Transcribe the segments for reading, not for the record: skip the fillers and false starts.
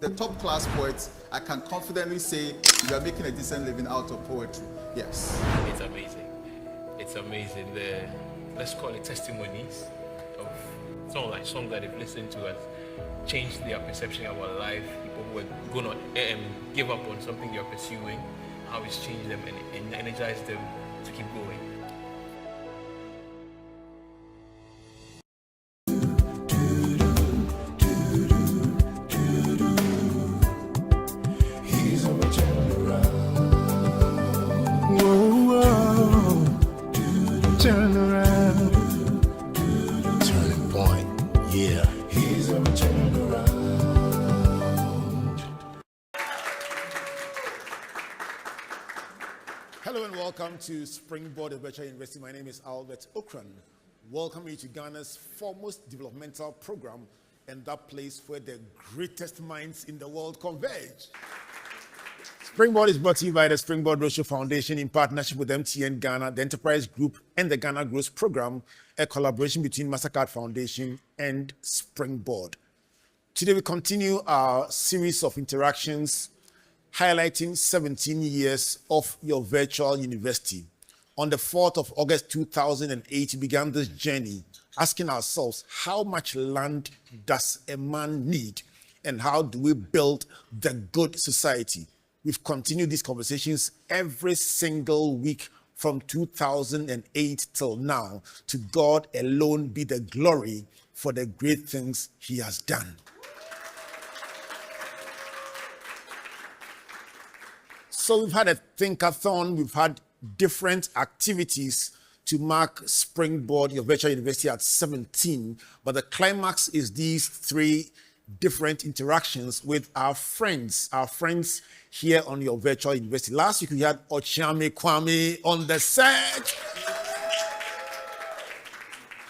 the top class poets, I can confidently say you are making a decent living out of poetry. Yes. It's amazing. It's amazing. Let's call it testimonies of songs that they've listened to has changed their perception about life. People who are going to give up on something you're pursuing, how it's changed them and energized them to keep going. Turn around. Turning point, yeah. He's a turn around. Hello and welcome to Springboard Virtual University. My name is Albert Ocran. Welcome you to Ghana's foremost developmental program and that place where the greatest minds in the world converge. Springboard is brought to you by the Springboard Virtual Foundation in partnership with MTN Ghana, the Enterprise Group, and the Ghana Growth Program, a collaboration between MasterCard Foundation and Springboard. Today we continue our series of interactions highlighting 17 years of your virtual university. On the 4th of August 2008, we began this journey asking ourselves, how much land does a man need and how do we build the good society? We've continued these conversations every single week from 2008 till now. To God alone be the glory for the great things he has done. So we've had a think-a-thon, we've had different activities to mark Springboard, your virtual university at 17, but the climax is these three different interactions with our friends here on your virtual university. Last week we had Ochame Kwame on the set.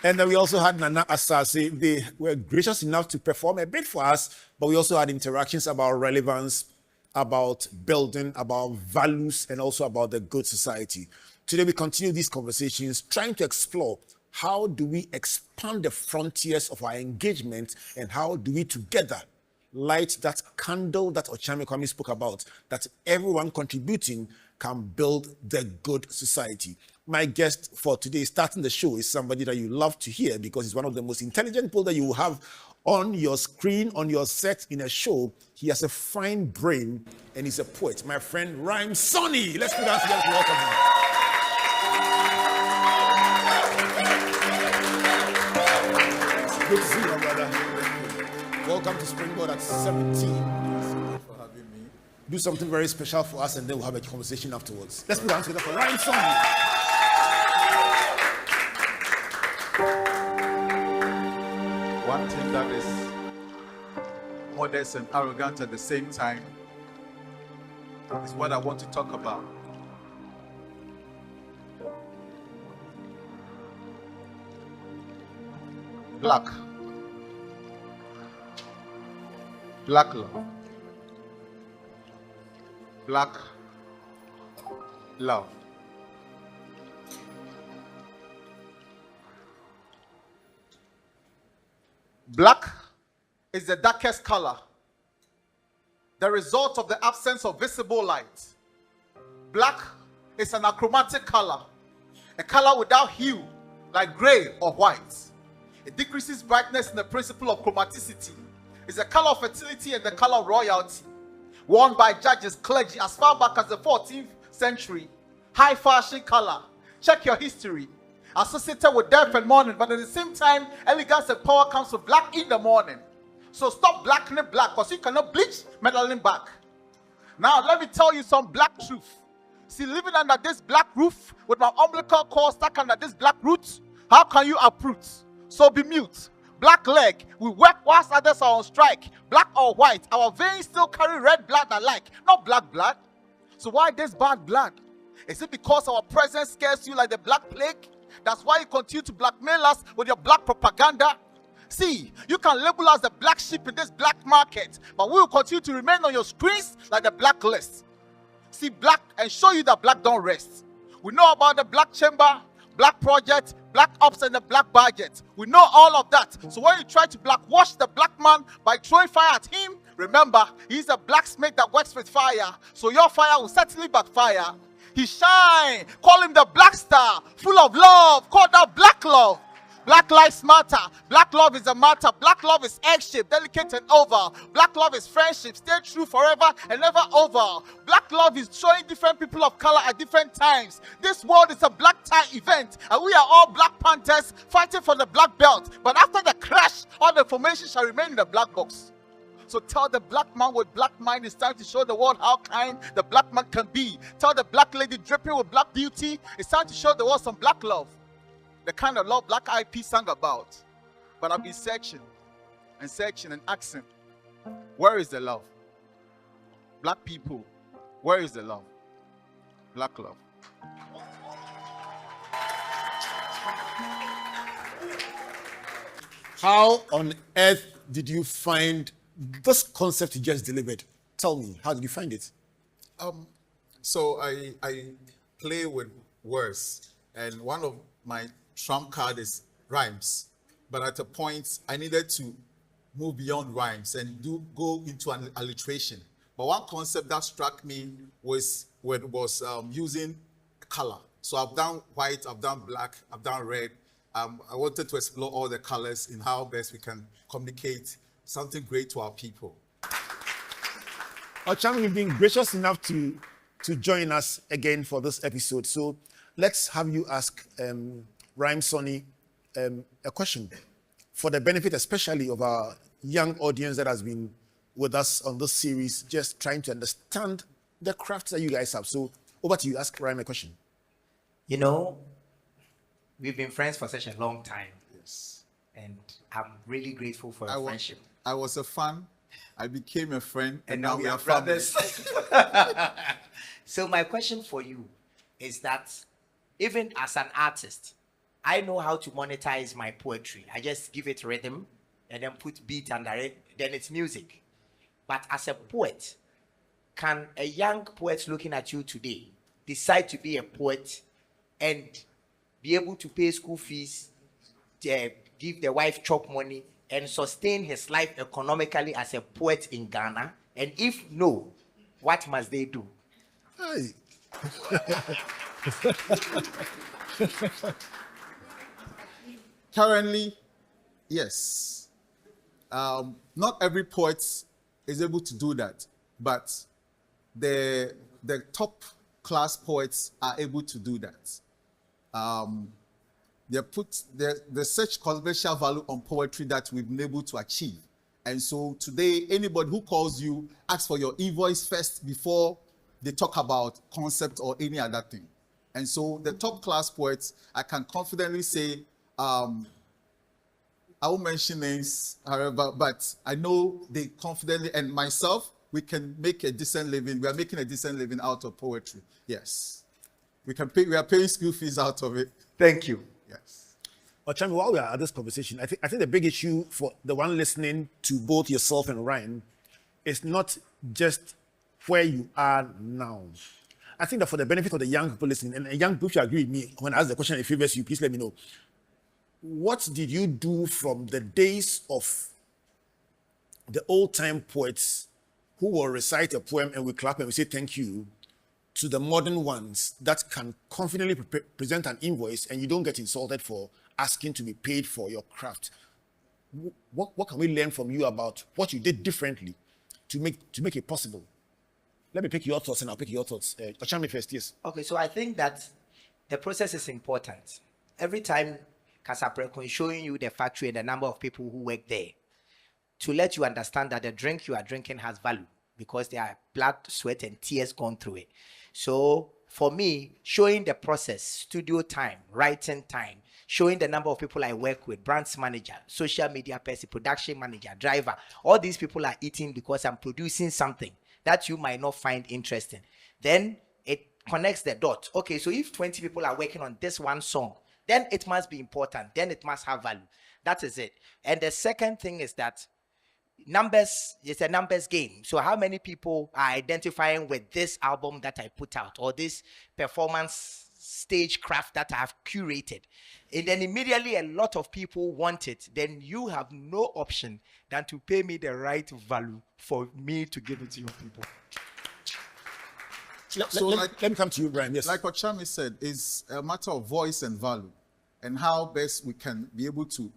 And then we also had Nana Asase. They were gracious enough to perform a bit for us, but we also had interactions about relevance, about building, about values, and also about the good society. Today we continue these conversations, trying to explore how do we expand the frontiers of our engagement and how do we together light that candle that Ochame Kwame spoke about, that everyone contributing can build the good society. My guest for today, starting the show, is somebody that you love to hear because he's one of the most intelligent people that you will have on your screen, on your set, in a show. He has a fine brain and he's a poet. My friend Rhyme Sonny. Let's put our hands together to welcome him. Good to see you, my brother. Welcome to Springboard at 17. Thank you for having me. Do something very special for us and then we'll have a conversation afterwards. Let's put our hands together for Rhyme Sonny. One thing that is modest and arrogant at the same time is what I want to talk about. Black love. Black love. Black is the darkest color, the result of the absence of visible light. Black is an achromatic color, a color without hue, like gray or white. It decreases brightness in the principle of chromaticity. It's the color of fertility and the color of royalty. Worn by judges, clergy as far back as the 14th century. High fashion color. Check your history. Associated with death and mourning, but at the same time, elegance and power comes to black in the morning. So stop blackening black, because you cannot bleach melanin back. Now let me tell you some black truth. See, living under this black roof with my umbilical cord stuck under this black root, how can you uproot? So be mute. Black leg, we work whilst others are on strike. Black or white, our veins still carry red blood alike, not black blood. So why this bad blood? Is it because our presence scares you like the black plague? That's why you continue to blackmail us with your black propaganda. See, you can label us the black sheep in this black market, but we will continue to remain on your screens like the blacklist. See black and show you that black don't rest. We know about the black chamber, black project, black ops, and the black budget. We know all of that. So when you try to blackwash the black man by throwing fire at him, Remember, he's a blacksmith that works with fire, so your fire will certainly backfire. He shine, call him the black star, full of love, call that black love. Black lives matter. Black love is a matter. Black love is egg-shaped, delicate and oval. Black love is friendship, stay true forever and never over. Black love is showing different people of color at different times. This world is a black tie event, and we are all Black Panthers fighting for the black belt. But after the crash, all the information shall remain in the black box. So tell the black man with black mind it's time to show the world how kind the black man can be. Tell the black lady dripping with black beauty it's time to show the world some black love. The kind of love Black Eyed Peas sang about. But I've been searching and asking, where is the love? Black people, where is the love? Black love. How on earth did you find this concept you just delivered? Tell me, how did you find it? So I play with words, and one of my trump card is rhymes. But at a point, I needed to move beyond rhymes and go into an alliteration. But one concept that struck me was using color. So I've done white, I've done black, I've done red. I wanted to explore all the colors in how best we can communicate something great to our people. Ocran, you've been gracious enough to join us again for this episode. So let's have you ask Rhyme Sonny a question for the benefit especially of our young audience that has been with us on this series, just trying to understand the crafts that you guys have. So over to you, ask Rhyme a question. You know, we've been friends for such a long time. Yes. And I'm really grateful for your friendship. I was a fan, I became a friend, And now we are brothers. So my question for you is that even as an artist, I know how to monetize my poetry. I just give it rhythm and then put beat under it, then it's music. But as a poet, can a young poet looking at you today decide to be a poet and be able to pay school fees, give the wife chop money, and sustain his life economically as a poet in Ghana? And if no, what must they do? Hey. Currently, yes. Not every poet is able to do that, but the top class poets are able to do that. They put such controversial value on poetry that we've been able to achieve. And so today, anybody who calls you, asks for your invoice first before they talk about concept or any other thing. And so the top class poets, I can confidently say, I won't mention names, however, but I know they confidently, and myself, we can make a decent living. We are making a decent living out of poetry. Yes. We are paying school fees out of it. Thank you. Yes. Ocran, while we are at this conversation, I think the big issue for the one listening to both yourself and Ryan is not just where you are now. I think that for the benefit of the young people listening, and young people should agree with me when I ask the question if favors you, please let me know. What did you do from the days of the old-time poets who will recite a poem and we clap and we say thank you, to the modern ones that can confidently present an invoice and you don't get insulted for asking to be paid for your craft? What can we learn from you about what you did differently to make it possible? Let me pick your thoughts and I'll pick your thoughts. Ocran first, yes. Okay, so I think that the process is important. Every time Kasapreko is showing you the factory and the number of people who work there, to let you understand that the drink you are drinking has value because there are blood, sweat, and tears gone through it. So for me, showing the process, studio time, writing time, showing the number of people I work with, branch manager, social media person, production manager, driver, all these people are eating because I'm producing something that you might not find interesting. Then it connects the dots. Okay, so if 20 people are working on this one song, then it must be important. Then it must have value. That is it. And the second thing is that numbers is a numbers game. So how many people are identifying with this album that I put out or this performance stagecraft that I've curated. And then immediately a lot of people want it. Then you have no option than to pay me the right value for me to give it to your people. Let me come to you, Brian. Yes. Like what Chami said, it's a matter of voice and value, and how best we can be able to.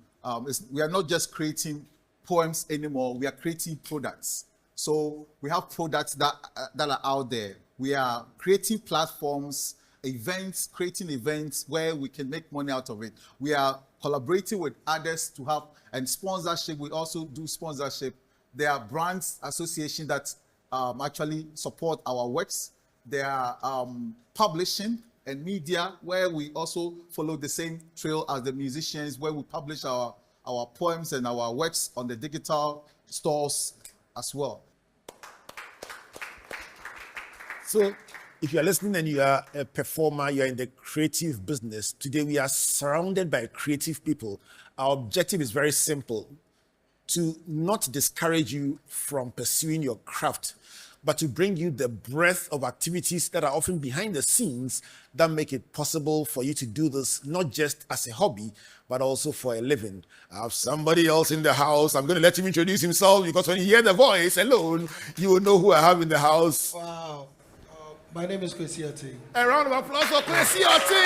We are not just creating poems anymore. We are creating products. So we have products that are out there. We are creating platforms, events, creating events where we can make money out of it. We are collaborating with others to have, and sponsorship. We also do sponsorship. There are brands association that actually support our works. There are publishing and media where we also follow the same trail as the musicians, where we publish our poems and our works on the digital stores as well. So if you are listening and you are a performer, you are in the creative business, today we are surrounded by creative people. Our objective is very simple: to not discourage you from pursuing your craft, but to bring you the breadth of activities that are often behind the scenes that make it possible for you to do this, not just as a hobby, but also for a living. I have somebody else in the house. I'm going to let him introduce himself, because when you hear the voice alone, you will know who I have in the house. Wow. My name is Kwesi Oti. A round of applause for Kwesi Oti.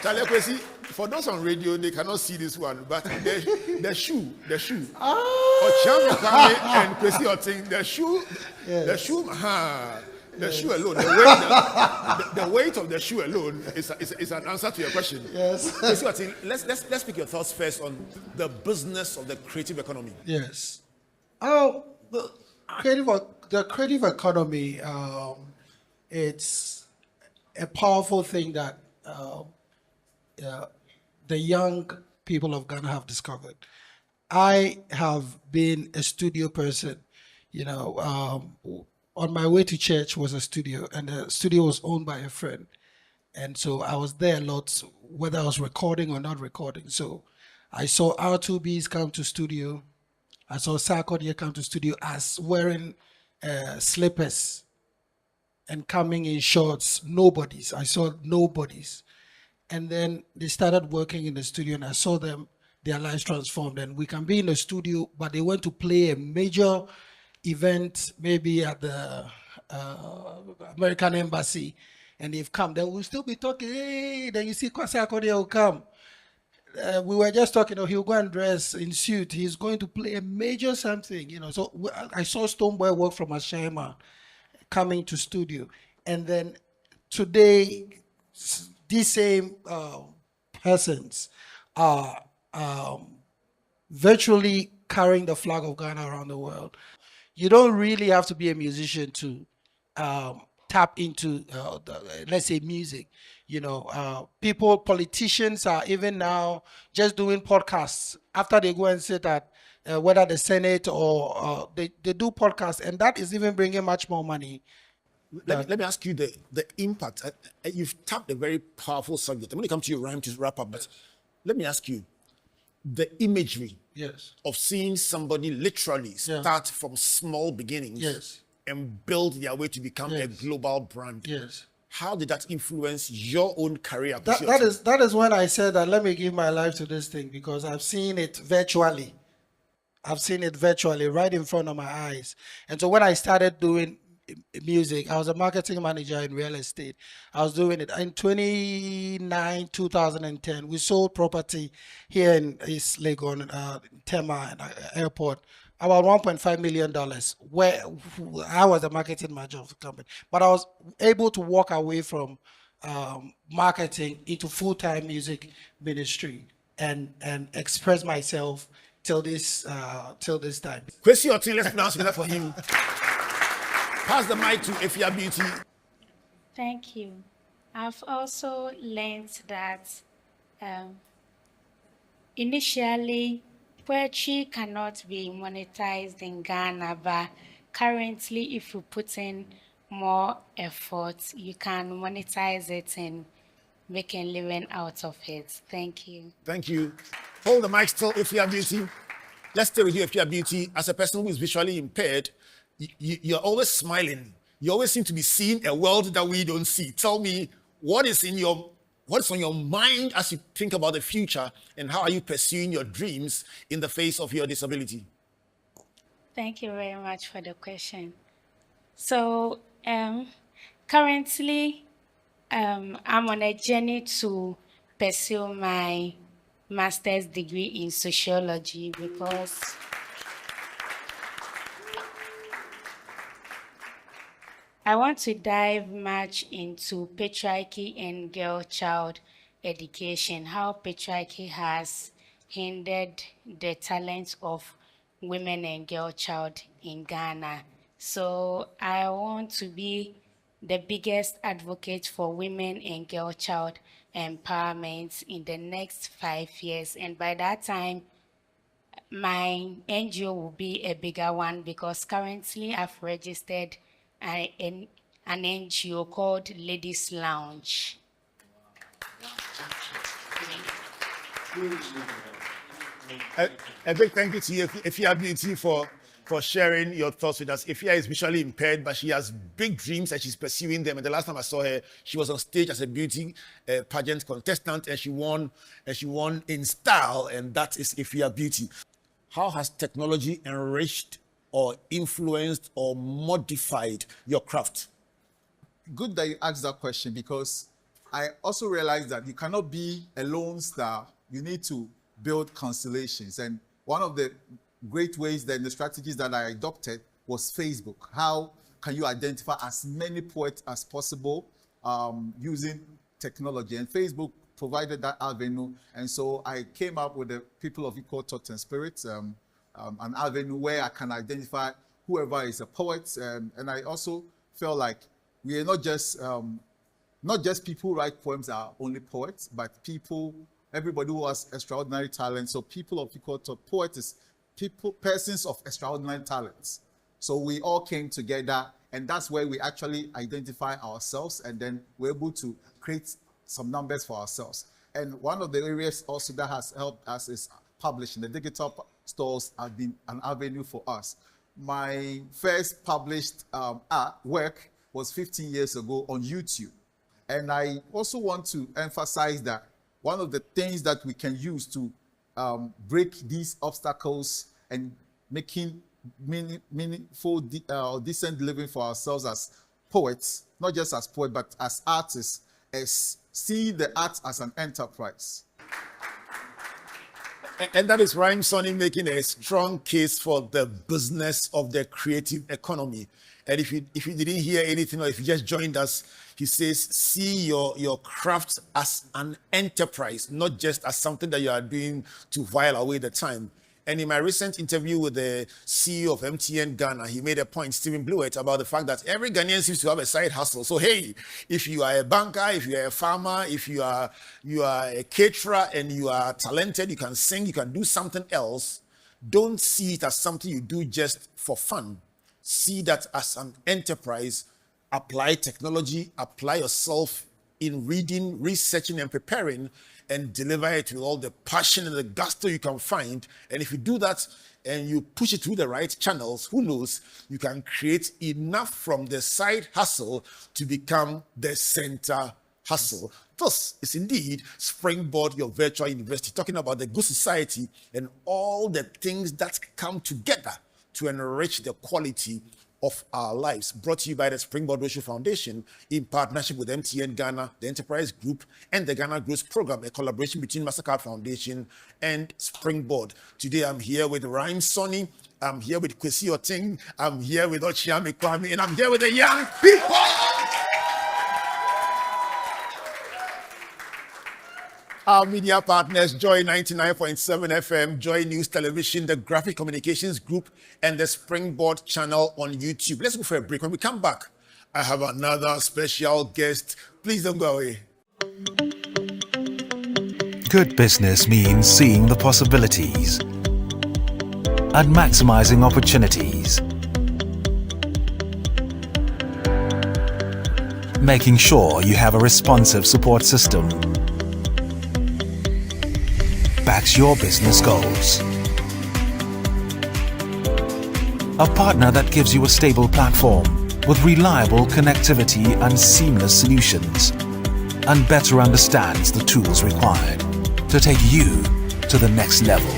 Charlie Kwesi, for those on radio, they cannot see this one, but the shoe. Ochan and Kwesi Oti, the shoe, the shoe alone, the weight of the shoe alone is an answer to your question. Yes. Kwesi Oti, let's pick your thoughts first on the business of the creative economy. Yes. The creative economy, it's a powerful thing that the young people of Ghana have discovered. I have been a studio person, on my way to church was a studio, and the studio was owned by a friend. And so I was there a lot, whether I was recording or not recording. So I saw R2Bs come to studio. I saw Sarkodie come to studio as wearing slippers and coming in shorts. Nobodies. I saw nobodies. And then they started working in the studio, and I saw them, their lives transformed. And we can be in the studio, but they went to play a major event, maybe at the American Embassy, and they've come. Then we'll still be talking, hey, then you see Kwasi Akode will come. We were just talking, he'll go and dress in suit. He's going to play a major something, So I saw Stoneboy work from Ashema coming to studio. And then today, these same persons are virtually carrying the flag of Ghana around the world. You don't really have to be a musician to tap into, let's say, music. Politicians are even now just doing podcasts after they go and sit at whether the Senate or they do podcasts, and that is even bringing much more money. Let me ask you the impact. You've tapped a very powerful subject. I'm going to come to you, Rhyme, to wrap up, but let me ask you the imagery of seeing somebody literally start from small beginnings and build their way to become a global brand. Yes. How did that influence your own career? That is when I said that let me give my life to this thing, because I've seen it virtually. I've seen it virtually right in front of my eyes. And so when I started doing music, I was a marketing manager in real estate. I was doing it in 2010. We sold property here in East Legon, Tema Airport, about $1.5 million, where I was the marketing manager of the company. But I was able to walk away from marketing into full-time music ministry and express myself till this time. Kwesi Oti, let's pronounce that for him. Pass the mic to Efia Beauty. Thank you. I've also learned that initially, poetry cannot be monetized in Ghana, but currently, if you put in more effort, you can monetize it and make a living out of it. Thank you. Thank you. Hold the mic still, Efia Beauty. Let's stay with you, Efia Beauty. As a person who is visually impaired, you're always smiling. You always seem to be seeing a world that we don't see. Tell me, what's on your mind as you think about the future, and how are you pursuing your dreams in the face of your disability? Thank you very much for the question. So, currently, I'm on a journey to pursue my master's degree in sociology because I want to dive much into patriarchy and girl-child education, how patriarchy has hindered the talents of women and girl-child in Ghana. So I want to be the biggest advocate for women and girl-child empowerment in the next 5 years. And by that time, my NGO will be a bigger one because currently I've registered an NGO called Ladies Lounge. A big thank you to you, Ifya Beauty, for sharing your thoughts with us. Ifya is visually impaired, but she has big dreams and she's pursuing them. And the last time I saw her, she was on stage as a beauty pageant contestant, and she won in style, and that is Ifya Beauty. How has technology enriched or influenced or modified your craft? Good that you asked that question, because I also realized that you cannot be a lone star. You need to build constellations. And one of the great ways that the strategies that I adopted was Facebook. How can you identify as many poets as possible using technology? And Facebook provided that avenue. And so I came up with the People of Equal Thought and Spirit, an avenue where I can identify whoever is a poet. And I also felt like we are not just people who write poems are only poets, but everybody who has extraordinary talent. So People of Equal Thought, poets, persons of extraordinary talents. So we all came together, and that's where we actually identify ourselves, and then we're able to create some numbers for ourselves. And one of the areas also that has helped us is publishing. The digital stores have been an avenue for us. My first published work was 15 years ago on YouTube. And I also want to emphasize that one of the things that we can use to break these obstacles and making meaningful, decent living for ourselves as poets, not just as poets, but as artists, is seeing the art as an enterprise. And that is Rhyme Sonny making a strong case for the business of the creative economy. And if you didn't hear anything, or if you just joined us, he says, see your craft as an enterprise, not just as something that you are doing to while away the time. And in my recent interview with the CEO of MTN Ghana, he made a point, Stephen Blewett, about the fact that every Ghanaian seems to have a side hustle. So, hey, if you are a banker, if you are a farmer, if you are a caterer and you are talented, you can sing, you can do something else, don't see it as something you do just for fun. See that as an enterprise. Apply technology, apply yourself in reading, researching, and preparing, and deliver it with all the passion and the gusto you can find. And if you do that and you push it through the right channels, who knows, you can create enough from the side hustle to become the center hustle. This is indeed Springboard, your virtual university, talking about the good society and all the things that come together to enrich the quality of our lives. Brought to you by the Springboard Virtual Foundation in partnership with MTN Ghana, the Enterprise Group, and the Ghana Growth Program, a collaboration between MasterCard Foundation and Springboard. Today I'm here with Rhyme Sonny, I'm here with Kwesi Oting, I'm here with Ochiame Kwame, and I'm here with the young people. Our media partners, Joy 99.7 FM, Joy News Television, the Graphic Communications Group, and the Springboard channel on YouTube. Let's go for a break. When we come back, I have another special guest. Please don't go away. Good business means seeing the possibilities and maximizing opportunities. Making sure you have a responsive support system backs your business goals. A partner that gives you a stable platform with reliable connectivity and seamless solutions, and better understands the tools required to take you to the next level.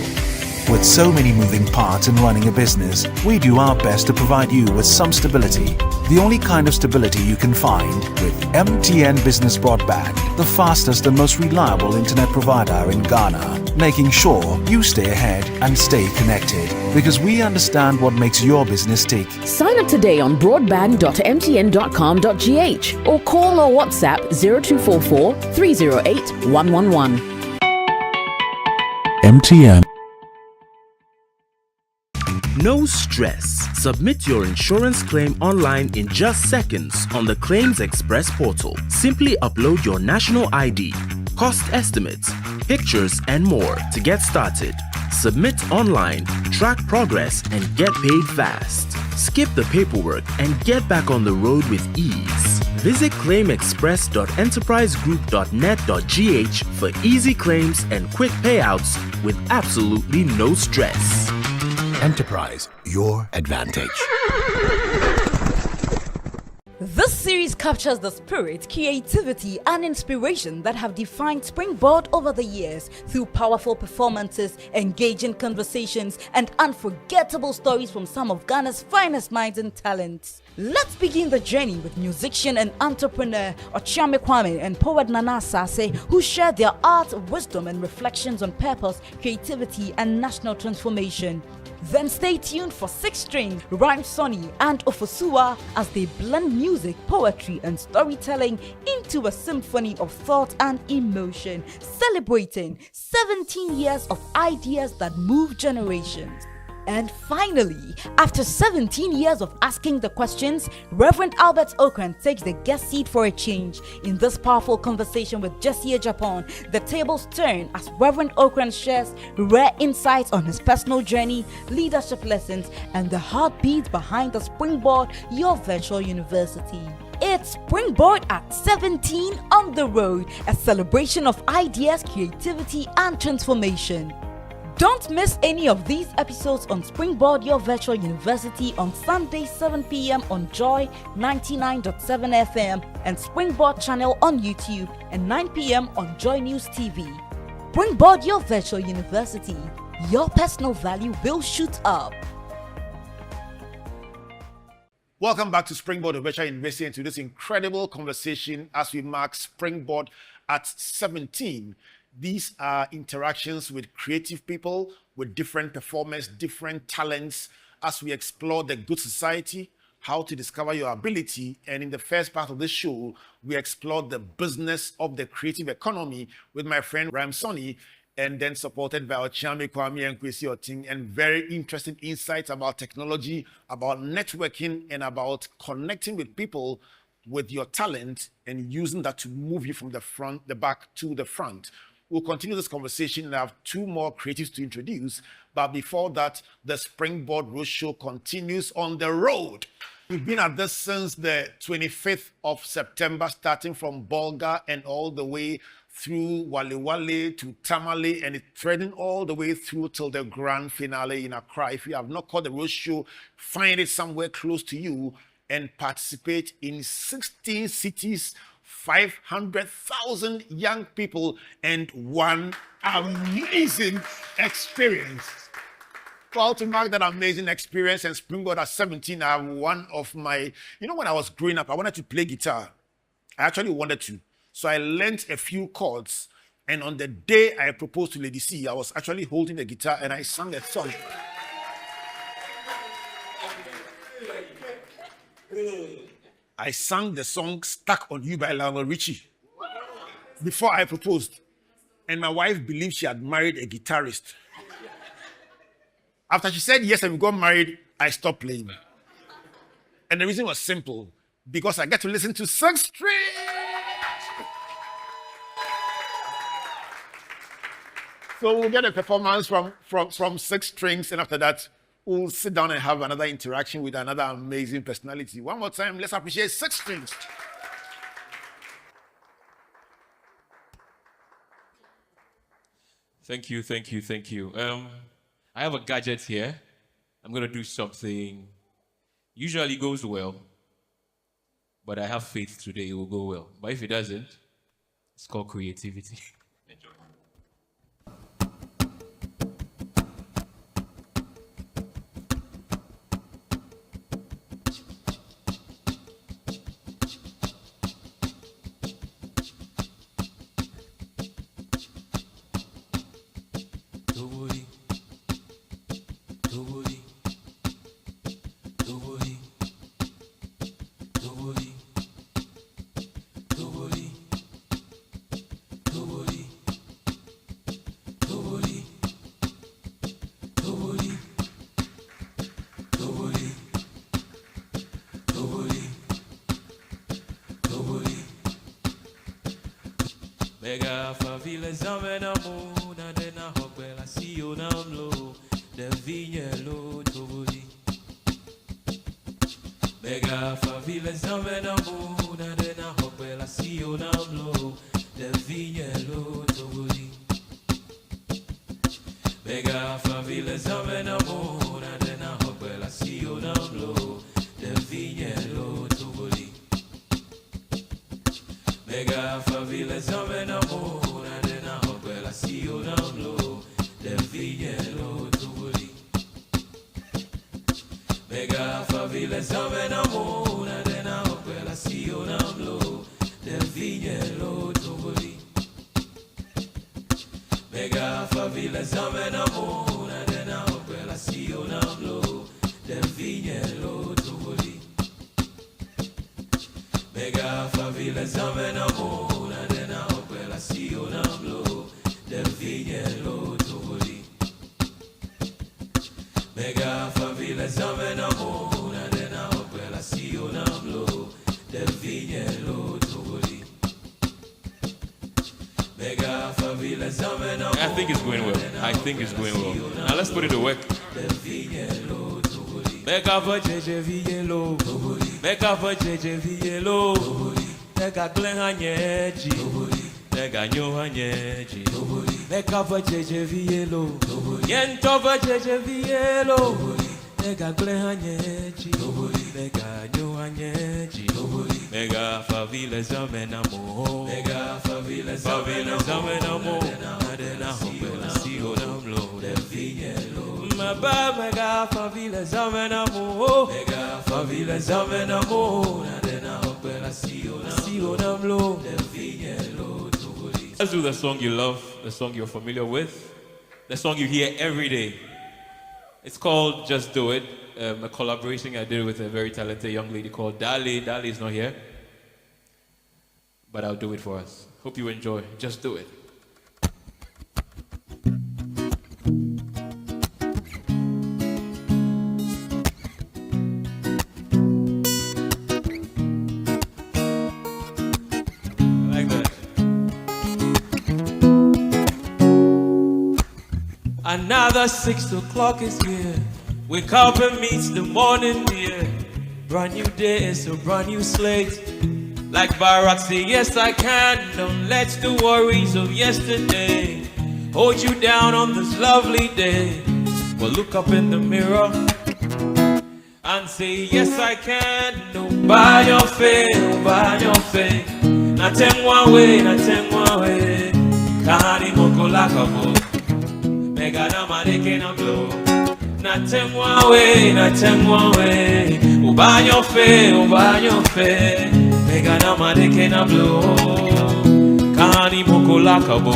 With so many moving parts in running a business, we do our best to provide you with some stability. The only kind of stability you can find with MTN Business Broadband, the fastest and most reliable internet provider in Ghana, making sure you stay ahead and stay connected, because we understand what makes your business tick. Sign up today on broadband.mtn.com.gh or call or WhatsApp 0244 308 111. MTN. No stress. Submit your insurance claim online in just seconds on the Claims Express portal. Simply upload your national ID, cost estimates, pictures, and more to get started. Submit online, track progress, and get paid fast. Skip the paperwork and get back on the road with ease. Visit claimexpress.enterprisegroup.net.gh for easy claims and quick payouts with absolutely no stress. Enterprise, your advantage. This series captures the spirit, creativity, and inspiration that have defined Springboard over the years through powerful performances, engaging conversations, and unforgettable stories from some of Ghana's finest minds and talents. Let's begin the journey with musician and entrepreneur Ocran Kwame and poet Nana Sase, who share their art, wisdom, and reflections on purpose, creativity, and national transformation. Then stay tuned for 6 String, Rhyme Sonny, and Ofosua as they blend music, poetry, and storytelling into a symphony of thought and emotion, celebrating 17 years of ideas that move generations. And finally, after 17 years of asking the questions, Reverend Albert Ocran takes the guest seat for a change. In this powerful conversation with Jessie Japan, the tables turn as Reverend Ocran shares rare insights on his personal journey, leadership lessons, and the heartbeat behind the Springboard, your virtual university. It's Springboard at 17 on the road, a celebration of ideas, creativity, and transformation. Don't miss any of these episodes on Springboard, your virtual university on Sunday 7 p.m. on Joy 99.7 FM and Springboard channel on YouTube and 9 p.m. on Joy News TV. Springboard, your virtual university. Your personal value will shoot up. Welcome back to Springboard Virtual University and to this incredible conversation as we mark Springboard at 17. These are interactions with creative people, with different performers, different talents, as we explore the good society, how to discover your ability. And in the first part of this show, we explored the business of the creative economy with my friend Sonny, and then supported by Ocran Kwame and Kwesi Oting, and very interesting insights about technology, about networking, and about connecting with people with your talent and using that to move you from the back to the front. We'll continue this conversation and I have 2 more creatives to introduce. But before that, the Springboard Roadshow continues on the road. We've been at this since the 25th of September, starting from Bolga and all the way through Wale Wale to Tamale, and it's threading all the way through till the grand finale in Accra. If you have not caught the Roadshow, find it somewhere close to you and participate in 16 cities, 500,000 young people, and one amazing experience. Well, to mark that amazing experience and Springboard at 17, I have one of my, when I was growing up, I wanted to play guitar. I actually wanted to. So I learned a few chords. And on the day I proposed to Lady C, I was actually holding the guitar and I sang a song. I sang the song Stuck on You by Lionel Richie before I proposed. And my wife believed she had married a guitarist. After she said yes and we got married, I stopped playing. And the reason was simple, because I get to listen to 6 Strings. So we'll get a performance from 6 Strings, and after that, we'll sit down and have another interaction with another amazing personality. One more time, let's appreciate 6 Strings. Thank you, thank you, thank you. I have a gadget here. I'm going to do something. Usually goes well, but I have faith today it will go well. But if it doesn't, it's called creativity. Enjoy. Mega favela zamena muna dena hopela siyo namlo de vinyelo tobuli. Mega favela zamena muna dena hopela siyo namlo de vinyelo tobuli. Mega favela zamena muna dena hopela siyo namlo de vinyelo tobuli. Mega favela zamena muna dena hopela siyo namlo de vinyelo tobuli. Mega favela zamena muna dena hopela siyo namlo de vinyelo tobuli. Mega favela zamena muna dena hopela siyo namlo de vinyelo tobuli. Mega favela zamena muna dena hopela siyo namlo de vinyelo tobuli. Mega favela zamena muna dena hopela siyo namlo de vinyelo tobuli. Mega favela zamena. I think it's going well. I think it's going well. Now let's put it to work. Mega vajeje vinyelo. Mega vajeje vinyelo. Mega glenhanyeji. Mega nyohanyeji. Mega vajeje vinyelo. Yento vajeje vinyelo. Mega glenhanyeji. Mega nyohanyeji. Mega favela zamena mo. Mega favela zamena mo. Adena hopela siyo namlo de vinyelo. Mega favela zamena mo. Mega favela zamena mo. Adena hopela siyo namlo de vinyelo tobuli. Let's do the song you love, the song you're familiar with, the song you hear every day. It's called Just Do It. A collaboration I did with a very talented young lady called Dali. Dali is not here, but I'll do it for us. Hope you enjoy. Just do it. I like that. Another 6 o'clock is here. Wake up and meet the morning dear. Brand new day is a brand new slate. Like Barack say, yes I can. Don't let the worries of yesterday hold you down on this lovely day. Well, look up in the mirror and say, yes I can. No, by your faith, by your faith. Na temwa way, na temwa way. Kahani moko lakabo. Mega na madeke na blow. Na temwa way, ubanyo fe, mega na madeke na blow. Kani moko lakabo.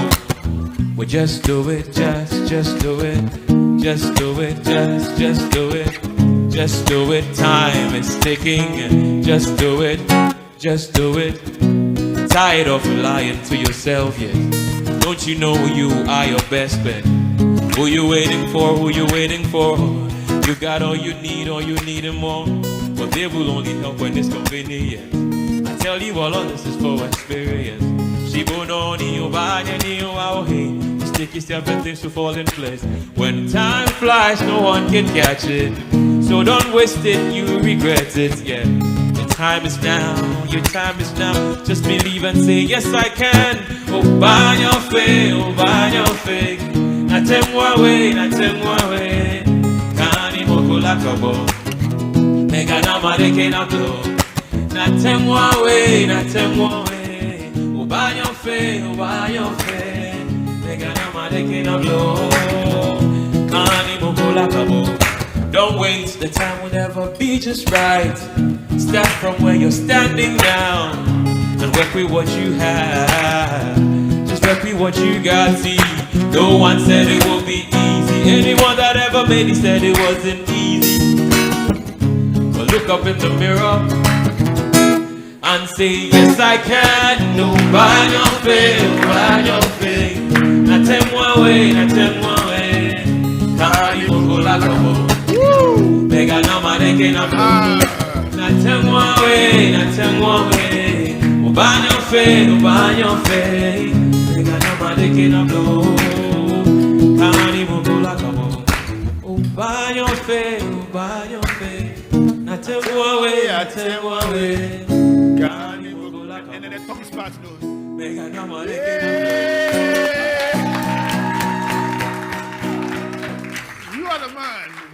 Well, just do it, just do it, just do it, just do it, just do it. Time is ticking, just do it, just do it. Tired of lying to yourself, yes. Don't you know you are your best bet? Who you waiting for? Who you waiting for? You got all you need and more. But they will only help when it's convenient. I tell you all of this is for experience. Just take your step and things will fall in place. When time flies, no one can catch it. So don't waste it, you regret it, yeah. Your time is now, your time is now. Just believe and say, yes I can. Oh, by your faith, oh, by your faith. Na temwa way, Kani moko lakabo. Mega na madeke na blow. Natemwa way, Ubanyo fe, Megana madeke na blow. Kani mukula kabo. Don't wait, the time will never be just right. Start from where you're standing now and work with what you have. Just work with what you got. See, no one said it would be easy. Anyone that ever made it said it wasn't easy. But look up in the mirror and say, yes, I can. No, by your faith. Natemwa way. Kari mukula kabo. Megana madeke na blow. Natemwa way. Ubanyo fe. Megana madeke na blow. Kani mukula kabo. Ubanyo fe. Natemwa way. Kani mukula kabo. And then the tongue part knows. Megana madeke na blow.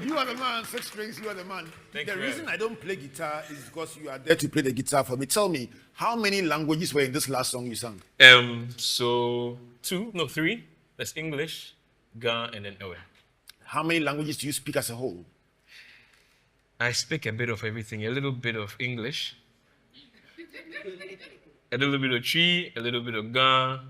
You are the man, 6 strings, you are the man. Thank the you, reason man. I don't play guitar is because you are there to play the guitar for me. Tell me, how many languages were in this last song you sang? So 3. That's English, Ga, and then Ewe. How many languages do you speak as a whole? I speak a bit of everything, a little bit of English, a little bit of Tree, a little bit of Ga.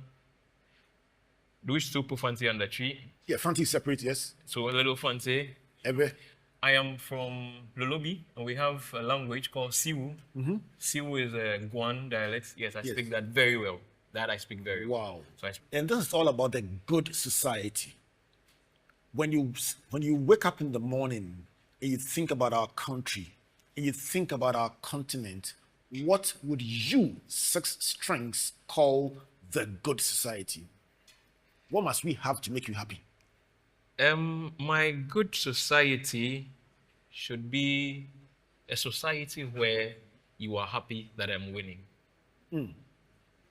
Do we still put Fanti under Tree? Yeah, Fanti is separate, yes. So a little Fanti. Ebe. I am from Lolobi, and we have a language called Siwu. Siwu is a Guan dialect. Yes, I speak that very well. That I speak very well. Wow. So And this is all about the good society. When you wake up in the morning and you think about our country and you think about our continent, what would you, 6 strings, call the good society? What must we have to make you happy? My good society should be a society where you are happy that I'm winning.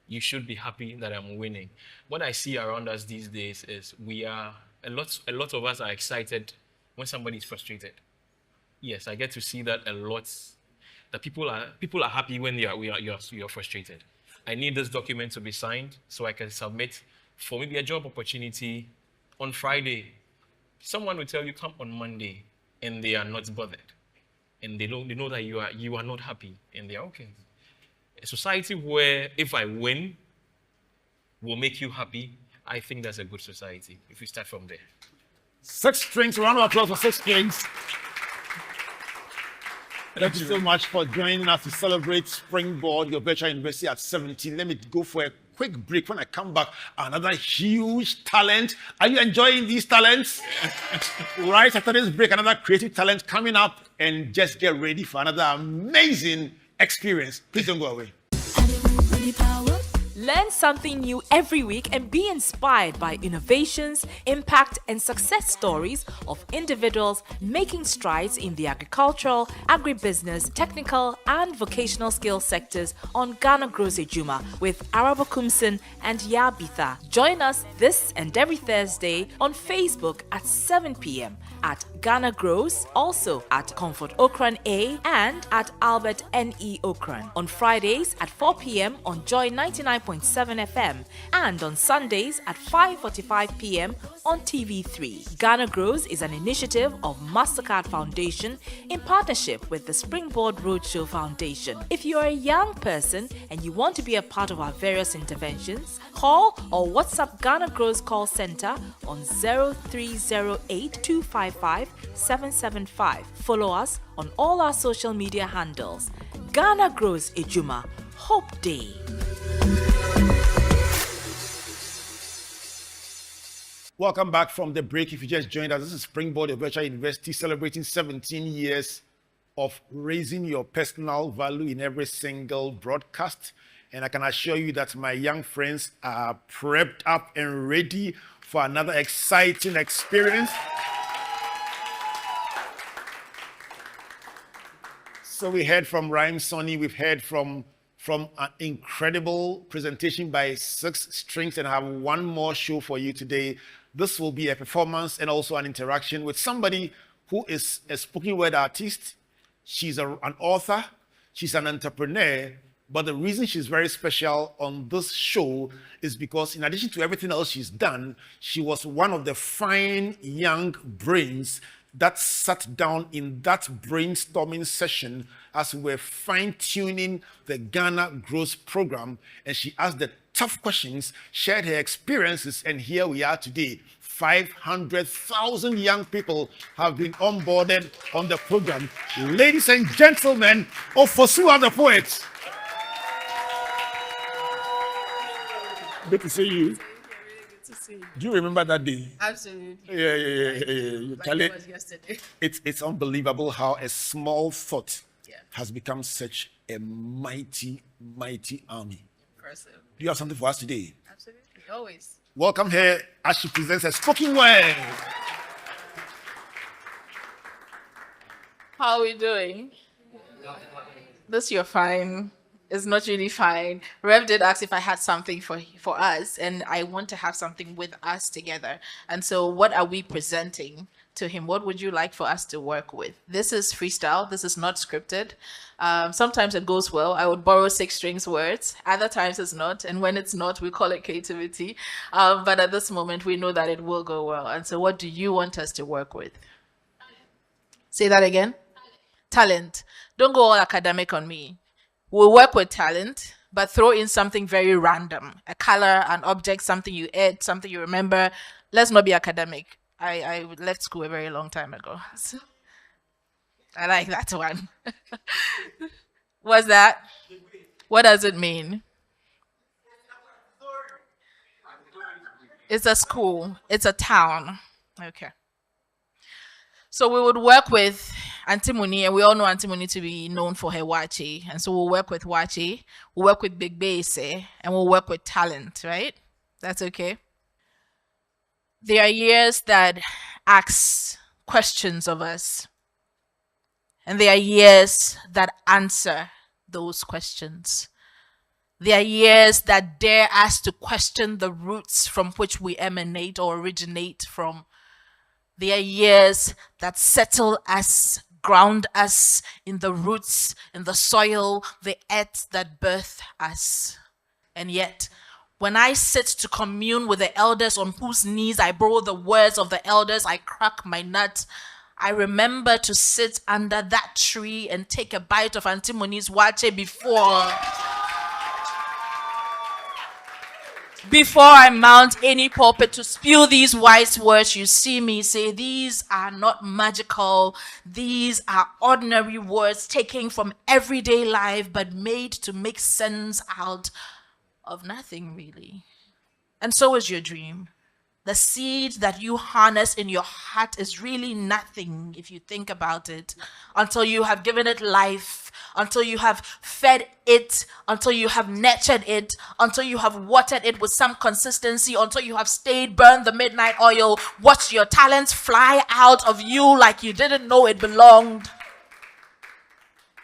You should be happy that I'm winning. What I see around us these days is a lot of us are excited when somebody is frustrated. Yes, I get to see that a lot. That people are happy when you're frustrated. I need this document to be signed so I can submit for maybe a job opportunity on Friday. Someone will tell you come on Monday, and they are not bothered, and they know that you are not happy, and they are okay. A society where if I win will make you happy, I think that's a good society. If you start from there. 6 strings, round of applause for 6 strings. Thank you so much for joining us to celebrate Springboard, your virtual university at 17. Let me go for a quick break. When I come back, another huge talent. Are you enjoying these talents? Right after this break, another creative talent coming up, and just get ready for another amazing experience. Please don't go away. Learn something new every week and be inspired by innovations, impact, and success stories of individuals making strides in the agricultural, agribusiness, technical, and vocational skill sectors on Ghana Grows Ejuma with Araba Kumsin and Yabitha. Join us this and every Thursday on Facebook at 7 p.m. at Ghana Grows, also at Comfort Ocran A and at Albert N.E. Ocran. On Fridays at 4 p.m. on Joy 99.7 FM and on Sundays at 5:45 p.m. on TV3. Ghana Grows is an initiative of MasterCard Foundation in partnership with the Springboard Roadshow Foundation. If you are a young person and you want to be a part of our various interventions, call or WhatsApp Ghana Grows call center on 0308 255 775. Follow us on all our social media handles. Ghana Grows Ejuma. Hope Day. Welcome back from the break. If you just joined us, this is Springboard Virtual University celebrating 17 years of raising your personal value in every single broadcast. And I can assure you that my young friends are prepped up and ready for another exciting experience. So we heard from Rhyme Sonny, we've heard from an incredible presentation by 6 Strings, and I have one more show for you today. This will be a performance and also an interaction with somebody who is a spoken word artist. She's an author. She's an entrepreneur, but the reason she's very special on this show is because in addition to everything else she's done, she was one of the fine young brains that sat down in that brainstorming session as we were fine-tuning the Ghana Growth Program, and she asked the tough questions, shared her experiences, and here we are today. 500,000 young people have been onboarded on the program. Ladies and gentlemen, Ofosua the poet. Good to see you. Do you remember that day? Absolutely. Yeah. Like it was yesterday. It's unbelievable how a small thought has become such a mighty, mighty army. Impressive. Do you have something for us today? Absolutely. Always. Welcome here as she presents a spoken word. How are we doing? This you're fine. It's not really fine. Rev did ask if I had something for us, and I want to have something with us together. And so what are we presenting to him? What would you like for us to work with? This is freestyle. This is not scripted. Sometimes it goes well. I would borrow 6 strings words. Other times it's not. And when it's not, we call it creativity. But at this moment, we know that it will go well. And so what do you want us to work with? Say that again. Talent. Don't go all academic on me. We'll work with talent, but throw in something very random. A color, an object, something you ate, something you remember. Let's not be academic. I left school a very long time ago. So I like that one. What's that? What does it mean? It's a school. It's a town. Okay. So we would work with Antimony, and we all know Antimony to be known for her wache. And so we'll work with wache, we'll work with Big Base, and we'll work with talent, right? That's okay. There are years that ask questions of us. And there are years that answer those questions. There are years that dare us to question the roots from which we emanate or originate from. There are years that settle us, ground us in the roots, in the soil, the earth that birthed us. And yet, when I sit to commune with the elders on whose knees I borrow the words of the elders, I crack my nut. I remember to sit under that tree and take a bite of Antimony's wache before I mount any pulpit to spew these wise words. You see me say, these are not magical. These are ordinary words taken from everyday life, but made to make sense out of nothing, really. And so is your dream. The seed that you harness in your heart is really nothing if you think about it, until you have given it life, until you have fed it, until you have nurtured it, until you have watered it with some consistency, until you have stayed, burned the midnight oil, watched your talents fly out of you like you didn't know it belonged.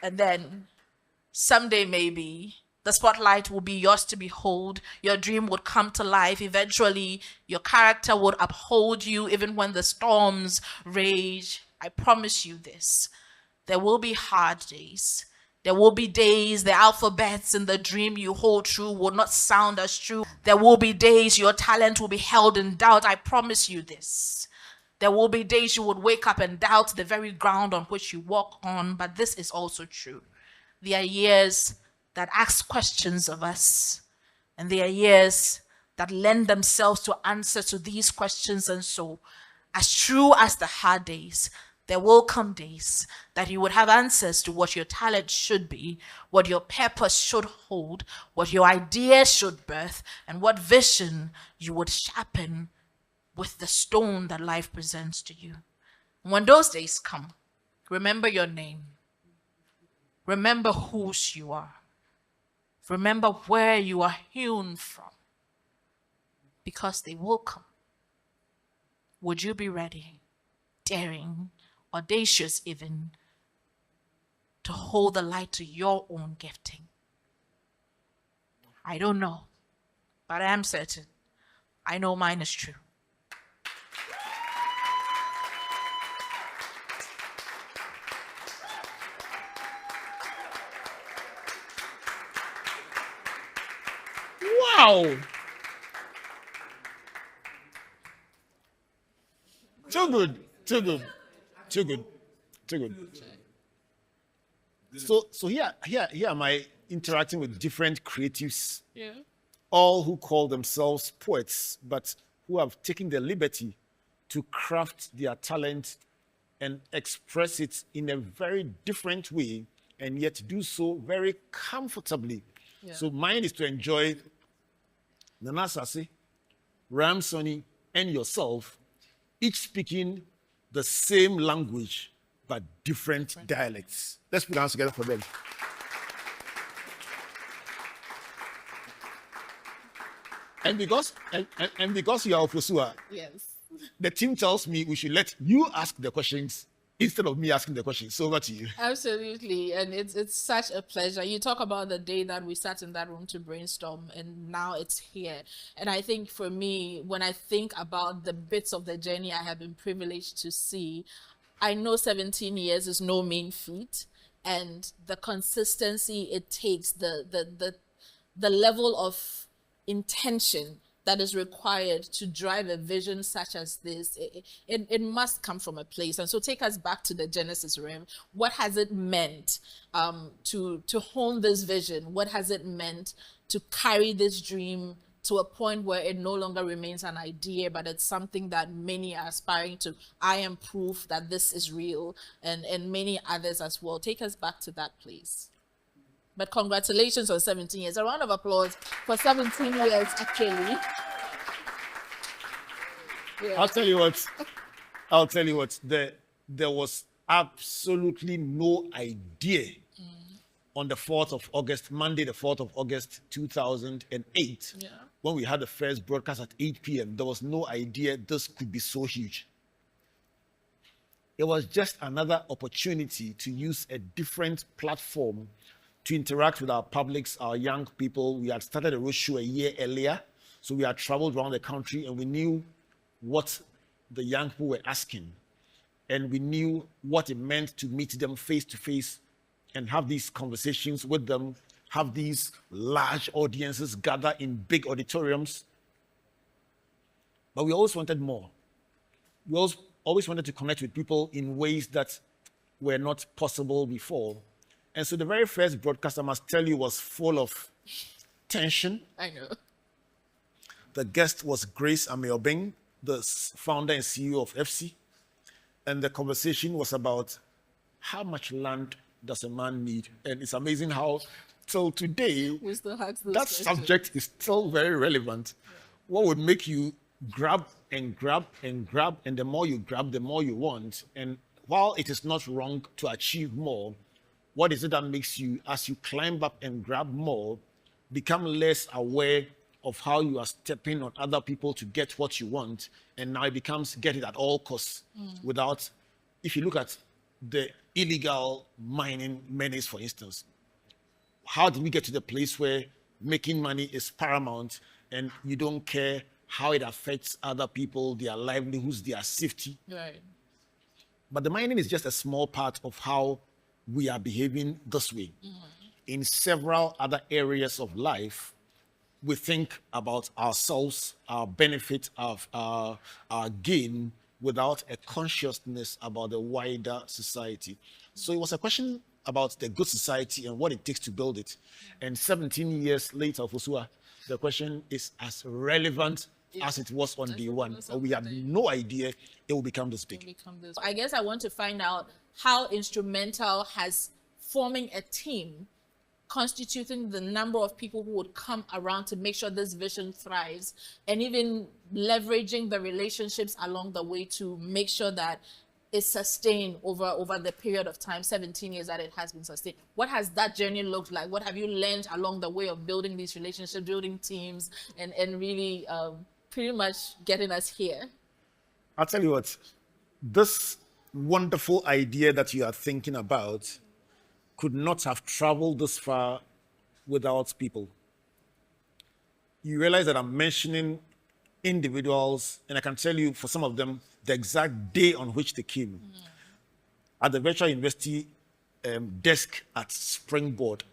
And then someday maybe the spotlight will be yours to behold. Your dream would come to life. Eventually, your character would uphold you even when the storms rage. I promise you this. There will be hard days. There will be days the alphabets in the dream you hold true will not sound as true. There will be days your talent will be held in doubt. I promise you this. There will be days you would wake up and doubt the very ground on which you walk on. But this is also true. There are years that ask questions of us, and there are years that lend themselves to answer to these questions. And so, as true as the hard days, there will come days that you would have answers to what your talent should be, what your purpose should hold, what your ideas should birth, and what vision you would sharpen with the stone that life presents to you. When those days come, remember your name. Remember whose you are. Remember where you are hewn from, because they will come. Would you be ready, daring, audacious even, to hold the light to your own gifting? I don't know, but I am certain. I know mine is true. Wow! Too good, too good, too good, too good. So here am I interacting with different creatives, all who call themselves poets, but who have taken the liberty to craft their talent and express it in a very different way, and yet do so very comfortably. So mine is to enjoy Nana Sase, Ram Sonny, and yourself, each speaking the same language but different dialects. Let's put our hands together for them. And because you are Ofosua, Yes. the team tells me we should let you ask the questions instead of me asking the questions. So over to you. Absolutely, and it's such a pleasure. You talk about the day that we sat in that room to brainstorm, and now it's here. And I think for me, when I think about the bits of the journey I have been privileged to see, I know 17 years is no mean feat, and the consistency it takes, the level of intention that is required to drive a vision such as this, it must come from a place. And so take us back to the Genesis realm. What has it meant to hone this vision? What has it meant to carry this dream to a point where it no longer remains an idea, but it's something that many are aspiring to? I am proof that this is real, and many others as well. Take us back to that place. But congratulations on 17 years. A round of applause for 17 years, actually. Yeah. I'll tell you what. There was absolutely no idea on the 4th of August, Monday, the 4th of August, 2008, when we had the first broadcast at 8 p.m. There was no idea this could be so huge. It was just another opportunity to use a different platform to interact with our publics, our young people. We had started a roadshow a year earlier, so we had traveled around the country, and we knew what the young people were asking, and we knew what it meant to meet them face to face and have these conversations with them, have these large audiences gather in big auditoriums. But we always wanted more. We always wanted to connect with people in ways that were not possible before. And so the very first broadcast, I must tell you, was full of tension. I know. The guest was Grace Ameobeng, the founder and CEO of FC. And the conversation was about how much land does a man need? And it's amazing how, till today, We still have those that questions. subject is still very relevant. What would make you grab and grab and grab, and the more you grab, the more you want? And while it is not wrong to achieve more, what is it that makes you, as you climb up and grab more, become less aware of how you are stepping on other people to get what you want? And now it becomes get it at all costs without, if you look at the illegal mining menace, for instance, how did we get to the place where making money is paramount and you don't care how it affects other people, their livelihoods, their safety? Right. But the mining is just a small part of how we are behaving this way. In several other areas of life, we think about ourselves, our benefit, of our gain, without a consciousness about the wider society. So it was a question about the good society and what it takes to build it. And 17 years later, Ofosua, the question is as relevant as it was on day one. We had no idea it will become this big. I guess I want to find out how instrumental has forming a team, constituting the number of people who would come around to make sure this vision thrives, and even leveraging the relationships along the way to make sure that it's sustained over the period of time, 17 years that it has been sustained. What has that journey looked like? What have you learned along the way of building these relationships, building teams, and really pretty much getting us here? I'll tell you what, this wonderful idea that you are thinking about could not have traveled this far without people. You realize that I'm mentioning individuals, and I can tell you for some of them the exact day on which they came. At the Virtual University desk at Springboard,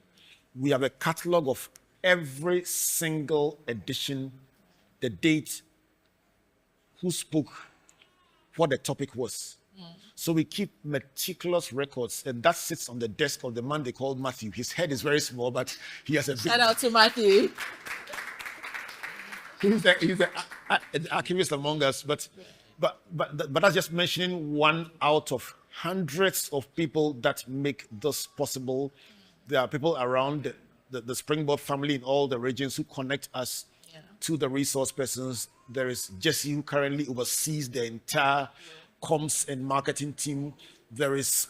we have a catalog of every single edition, the date, who spoke, what the topic was. So we keep meticulous records, and that sits on the desk of the man they call Matthew. His head is very small, but he has a big... Shout out to Matthew. He's the archivist among us, but that's just mentioning one out of hundreds of people that make this possible. There are people around the Springboard family in all the regions who connect us to the resource persons. There is Jesse, who currently oversees the entire comms and marketing team. There is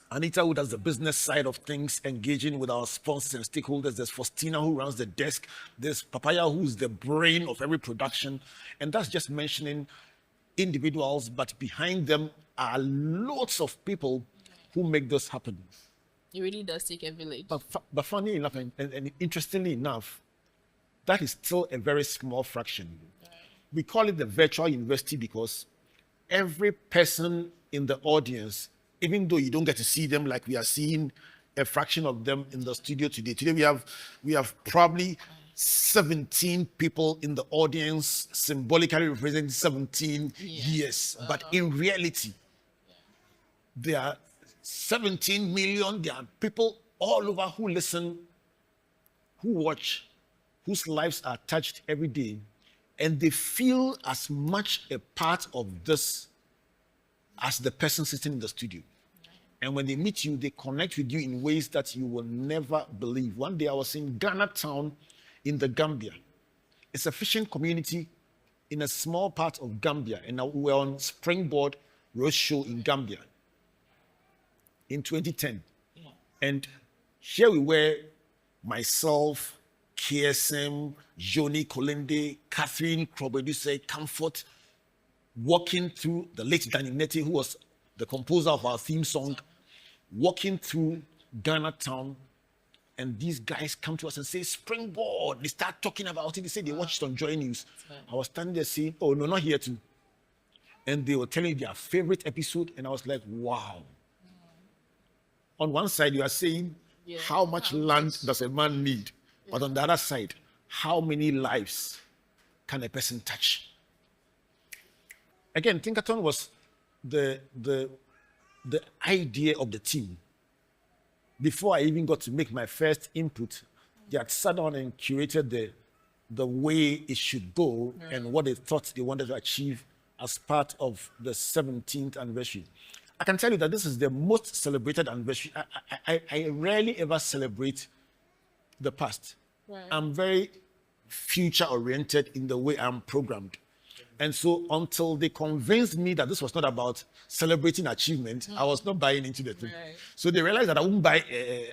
Anita, who does the business side of things, engaging with our sponsors and stakeholders. There's Faustina, who runs the desk. There's Papaya, who's the brain of every production. And that's just mentioning individuals, but behind them are lots of people who make this happen. It really does take a village. But funny enough, and interestingly enough, that is still a very small fraction. We call it the virtual university because every person in the audience, even though you don't get to see them like we are seeing a fraction of them in the studio today. Today we have probably 17 people in the audience, symbolically representing 17 years. But in reality, there are 17 million. There are people all over who listen, who watch, whose lives are touched every day. And they feel as much a part of this as the person sitting in the studio. And when they meet you, they connect with you in ways that you will never believe. One day I was in Ghana town in the Gambia. It's a fishing community in a small part of Gambia. And we were on Springboard Roadshow in Gambia in 2010. And here we were, myself, KSM, Joni Kolende, Catherine Krobeduse, Comfort, walking through the late Danny Neti, who was the composer of our theme song, walking through Ghana town, and these guys come to us and say, Springboard. They start talking about it. They say they watched it on Joy News. I was standing there saying, oh, no, not here too. And they were telling their favorite episode, and I was like, wow. On one side, you are saying, how much land does a man need? But on the other side, how many lives can a person touch? Again, Thinkathon was the idea of the team. Before I even got to make my first input, they had sat down and curated the way it should go and what they thought they wanted to achieve as part of the 17th anniversary. I can tell you that this is the most celebrated anniversary. I rarely ever celebrate the past. Right. I'm very future-oriented in the way I'm programmed. And so until they convinced me that this was not about celebrating achievement, I was not buying into the thing. Right. So they realized that I wouldn't buy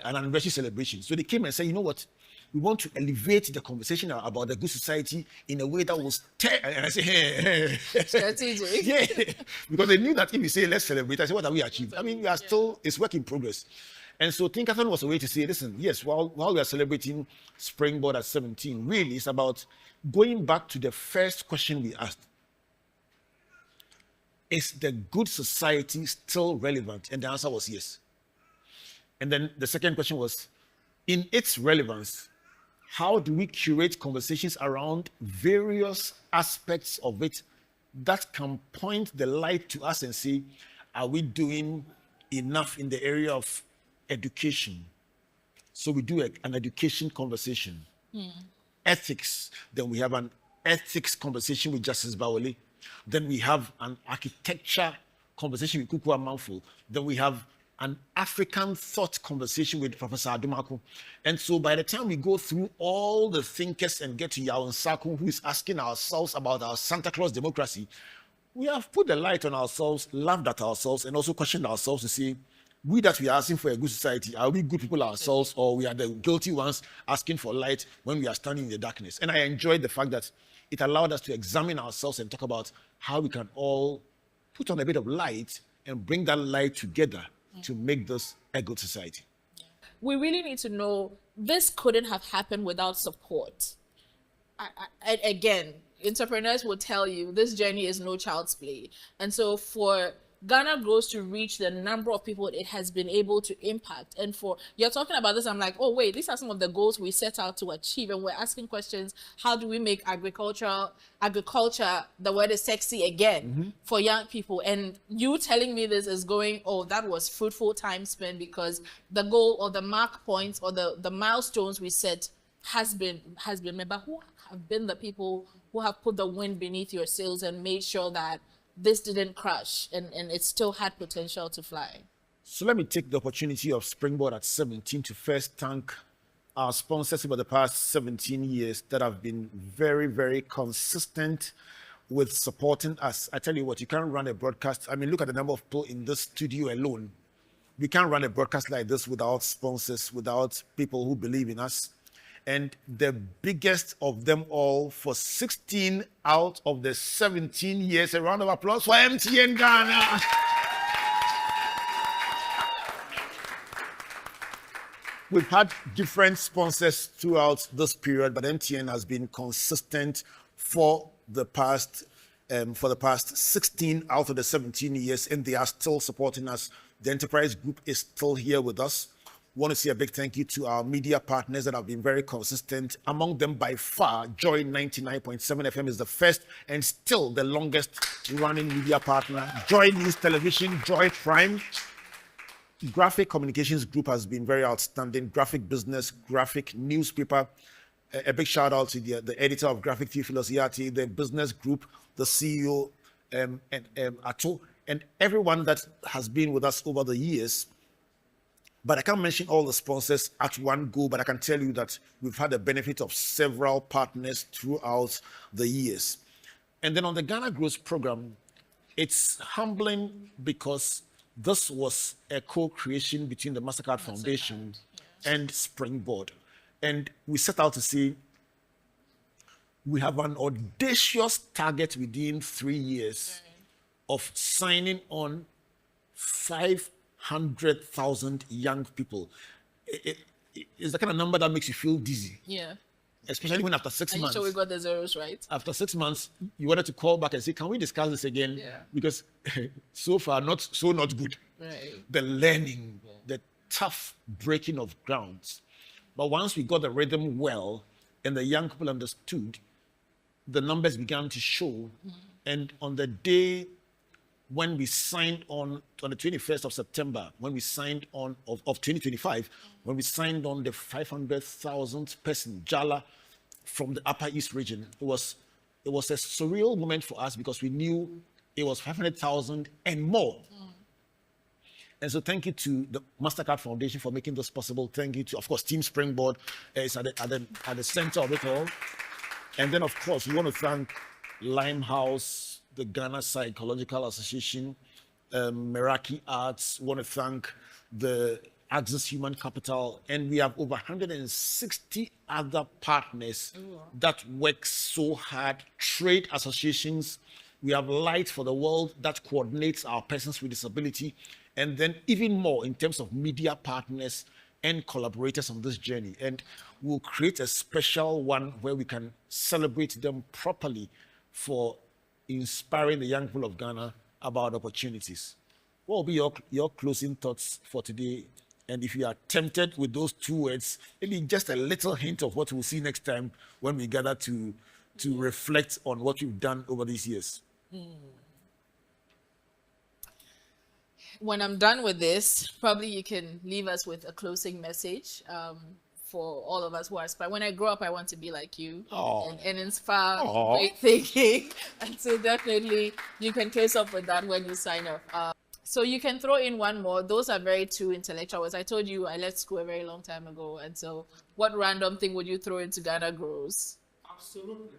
an anniversary celebration. So they came and said, you know what? We want to elevate the conversation about the good society in a way that will stay. And I say, hey. Strategic. Yeah. Because they knew that if we say, let's celebrate, I said, what have we achieved? I mean, we are still, it's work in progress. And so Thinkathon was a way to say, listen, yes, while we are celebrating Springboard at 17, really it's about going back to the first question we asked. Is the good society still relevant? And the answer was yes. And then the second question was, in its relevance, how do we curate conversations around various aspects of it that can point the light to us and say, are we doing enough in the area of education? So we do an education conversation. Ethics, then we have an ethics conversation with Justice Bawale. Then we have an architecture conversation with Kuku Amanfo. Then we have an African thought conversation with Professor Adumako. And so by the time we go through all the thinkers and get to Yawan Saku, who is asking ourselves about our Santa Claus democracy, we have put the light on ourselves, laughed at ourselves, and also questioned ourselves to say, we that we are asking for a good society, are we good people ourselves, or we are the guilty ones asking for light when we are standing in the darkness? And I enjoyed the fact that it allowed us to examine ourselves and talk about how we can all put on a bit of light and bring that light together to make this a good society. We really need to know this couldn't have happened without support. Again, entrepreneurs will tell you this journey is no child's play. And so for Ghana grows to reach the number of people it has been able to impact. And for you're talking about this, I'm like, oh wait, these are some of the goals we set out to achieve. And we're asking questions, how do we make agriculture, the word is sexy again for young people? And you telling me this is going, oh, that was fruitful time spent, because the goal or the mark points or the milestones we set has been. Remember, who have been the people who have put the wind beneath your sails and made sure that this didn't crash and it still had potential to fly? So let me take the opportunity of Springboard at 17 to first thank our sponsors over the past 17 years that have been very, very consistent with supporting us. I tell you what, you can't run a broadcast. I mean, look at the number of people in this studio alone. We can't run a broadcast like this without sponsors, without people who believe in us. And the biggest of them all, for 16 out of the 17 years, a round of applause for MTN Ghana. We've had different sponsors throughout this period, but MTN has been consistent for the past 16 out of the 17 years, and they are still supporting us. The enterprise group is still here with us. Want to say a big thank you to our media partners that have been very consistent. Among them, by far, Joy 99.7 FM is the first and still the longest running media partner. Joy News Television, Joy Prime. Graphic Communications Group has been very outstanding. Graphic Business, Graphic Newspaper. A big shout out to the editor of Graphic Theophilus Yati, the business group, the CEO, Ato, and everyone that has been with us over the years. But I can't mention all the sponsors at one go, but I can tell you that we've had the benefit of several partners throughout the years. And then on the Ghana Growth Program, it's humbling because this was a co-creation between the MasterCard Foundation and Springboard. And we set out to say, we have an audacious target within 3 years of signing on 500,000 young people. It's the kind of number that makes you feel dizzy. Yeah. Especially when after 6 months. So we got the zeros right. After 6 months, you wanted to call back and say, can we discuss this again? Yeah. Because so far, not good. Right. The learning, the tough breaking of grounds. But once we got the rhythm well and the young people understood, the numbers began to show. And on the day when we signed on the 21st of September, when we signed on of 2025, when we signed on the 500,000 person Jala from the Upper East region, it was a surreal moment for us because we knew it was 500,000 and more. And so thank you to the MasterCard Foundation for making this possible. Thank you to, of course, Team Springboard is at the center of it all. And then, of course, we want to thank Limehouse, the Ghana Psychological Association, Meraki Arts. We want to thank the Axis Human Capital. And we have over 160 other partners that work so hard, trade associations. We have Light for the World that coordinates our persons with disability. And then even more in terms of media partners and collaborators on this journey. And we'll create a special one where we can celebrate them properly for inspiring the young people of Ghana about opportunities. What will be your closing thoughts for today? And if you are tempted with those 2 words, maybe just a little hint of what we'll see next time when we gather to reflect on what we've done over these years. When I'm done with this, probably you can leave us with a closing message for all of us who are aspiring. When I grow up, I want to be like you and inspire great thinking. And so definitely you can close up with that when you sign up. So you can throw in one more. Those are very two intellectual words. I told you I left school a very long time ago. And so what random thing would you throw into Ghana Grows? Absolutely.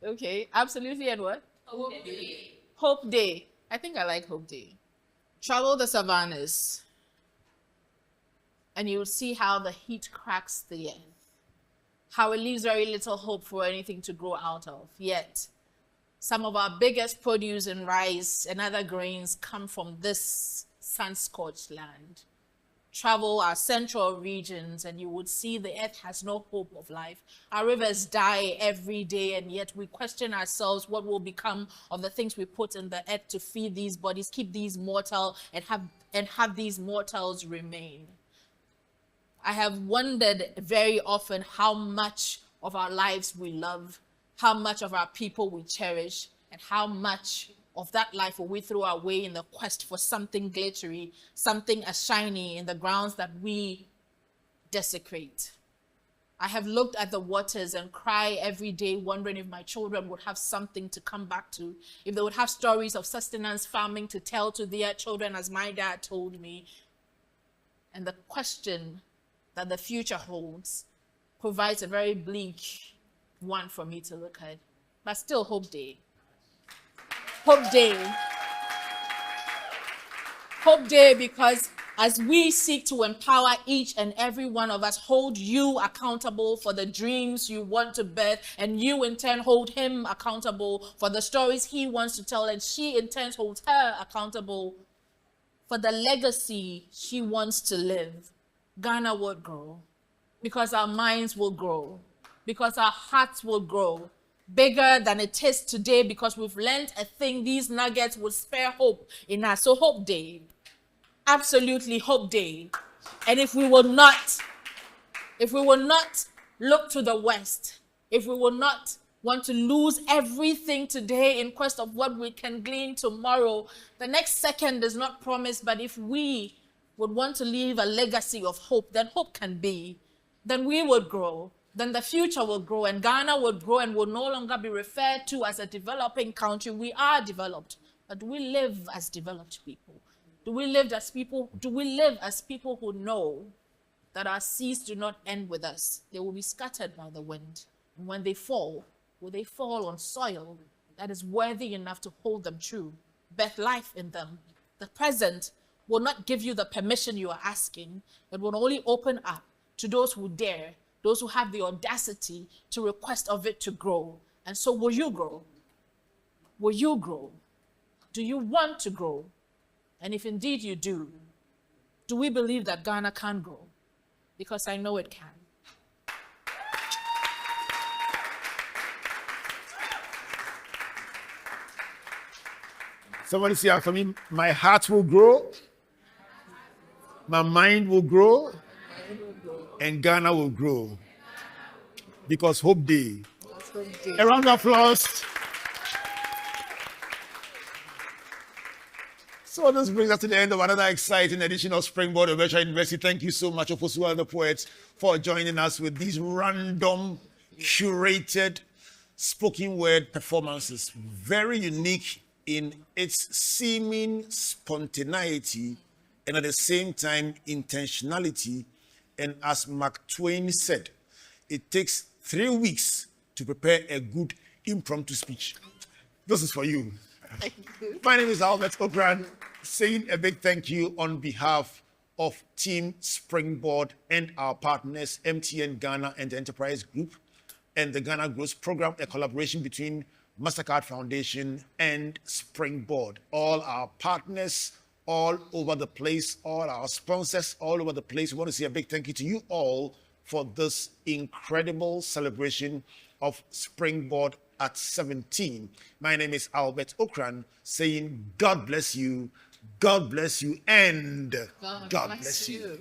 Okay, absolutely. And what? Hope Day. Hope Day. I think I like Hope Day. Travel the savannas and you'll see how the heat cracks the earth, how it leaves very little hope for anything to grow out of. Yet, some of our biggest produce in rice and other grains come from this sun-scorched land. travel our central regions and you would see the earth has no hope of life. Our rivers die every day, and yet we question ourselves what will become of the things we put in the earth to feed these bodies, keep these mortal, and have these mortals remain. I have wondered very often how much of our lives we love, how much of our people we cherish, and how much of that life will we throw away in the quest for something glittery, something as shiny in the grounds that we desecrate. I have looked at the waters and cry every day wondering if my children would have something to come back to, if they would have stories of sustenance farming to tell to their children as my dad told me. And the question that the future holds provides a very bleak one for me to look at. But still, Hope Day. Hope Day. Hope Day, because as we seek to empower each and every one of us, hold you accountable for the dreams you want to birth, and you in turn hold him accountable for the stories he wants to tell, and she in turn holds her accountable for the legacy she wants to live. Ghana will grow, because our minds will grow, because our hearts will grow bigger than it is today, because we've learned a thing. These nuggets will spare hope in us. So Hope Day, absolutely Hope Day. And if we will not look to the west, if we will not want to lose everything today in quest of what we can glean tomorrow, the next second is not promised. But if we would want to leave a legacy of hope, then hope can be, then we would grow. Then the future will grow, and Ghana will grow and will no longer be referred to as a developing country. We are developed, but do we live as developed people? Do we live as people who know that our seas do not end with us? They will be scattered by the wind. And when they fall, will they fall on soil that is worthy enough to hold them true, birth life in them? The present will not give you the permission you are asking. It will only open up to those who dare, those who have the audacity to request of it to grow. And so will you grow? Will you grow? Do you want to grow? And if indeed you do we believe that Ghana can grow? Because I know it can. Somebody say after me, my heart will grow, my mind will grow, and Ghana will grow. Because Hope Day. A round of applause. So this brings us to the end of another exciting edition of Springboard Virtual University. Thank you so much, Ofosua and the Poets, for joining us with these random, curated, spoken word performances. Very unique in its seeming spontaneity and at the same time intentionality. And as Mark Twain said, it takes 3 weeks to prepare a good impromptu speech. This is for you. Thank you. My name is Albert Ocran, saying a big thank you on behalf of Team Springboard and our partners, MTN Ghana and the Enterprise Group, and the Ghana Growth Program, a collaboration between MasterCard Foundation and Springboard. All our partners all over the place, all our sponsors all over the place. We want to say a big thank you to you all for this incredible celebration of Springboard at 17. My name is Albert Ocran, saying God bless you, and God bless you.